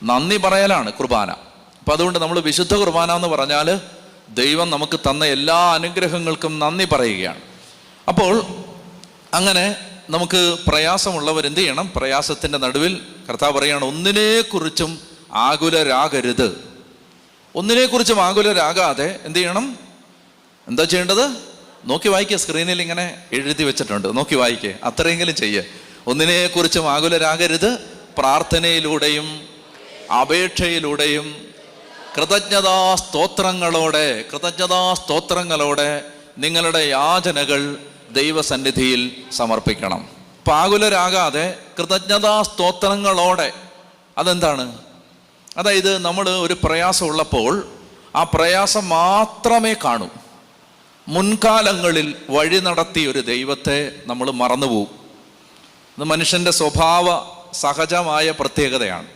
നന്ദി പറയലാണ് കുർബാന. അപ്പം അതുകൊണ്ട് നമ്മൾ വിശുദ്ധ കുർബാന എന്ന് പറഞ്ഞാൽ ദൈവം നമുക്ക് തന്ന എല്ലാ അനുഗ്രഹങ്ങൾക്കും നന്ദി പറയുകയാണ്. അപ്പോൾ അങ്ങനെ നമുക്ക് പ്രയാസമുള്ളവർ എന്ത് ചെയ്യണം? പ്രയാസത്തിൻ്റെ നടുവിൽ കർത്താവ് പറയുകയാണ്, ഒന്നിനെക്കുറിച്ചും ആകുലരാകരുത്. ഒന്നിനെക്കുറിച്ചും ആകുലരാകാതെ എന്ത് ചെയ്യണം? എന്താ ചെയ്യേണ്ടത്? നോക്കി വായിക്കുക, സ്ക്രീനിൽ ഇങ്ങനെ എഴുതി വെച്ചിട്ടുണ്ട്, നോക്കി വായിക്കുക, അത്രയെങ്കിലും ചെയ്യുക. ഒന്നിനെക്കുറിച്ചും ആകുലരാകരുത്, പ്രാർത്ഥനയിലൂടെയും അപേക്ഷയിലൂടെയും കൃതജ്ഞതാസ്തോത്രങ്ങളോടെ നിങ്ങളുടെ യാചനകൾ ദൈവസന്നിധിയിൽ സമർപ്പിക്കണം. പാകുലരാകാതെ കൃതജ്ഞതാസ്തോത്രങ്ങളോടെ. അതെന്താണ്? അതായത് നമ്മൾ ഒരു പ്രയാസം ഉള്ളപ്പോൾ ആ പ്രയാസം മാത്രമേ കാണൂ. മുൻകാലങ്ങളിൽ വഴി നടത്തിയ ഒരു ദൈവത്തെ നമ്മൾ മറന്നുപോകും. ഇത് മനുഷ്യൻ്റെ സ്വഭാവ സഹജമായ പ്രത്യേകതയാണ്.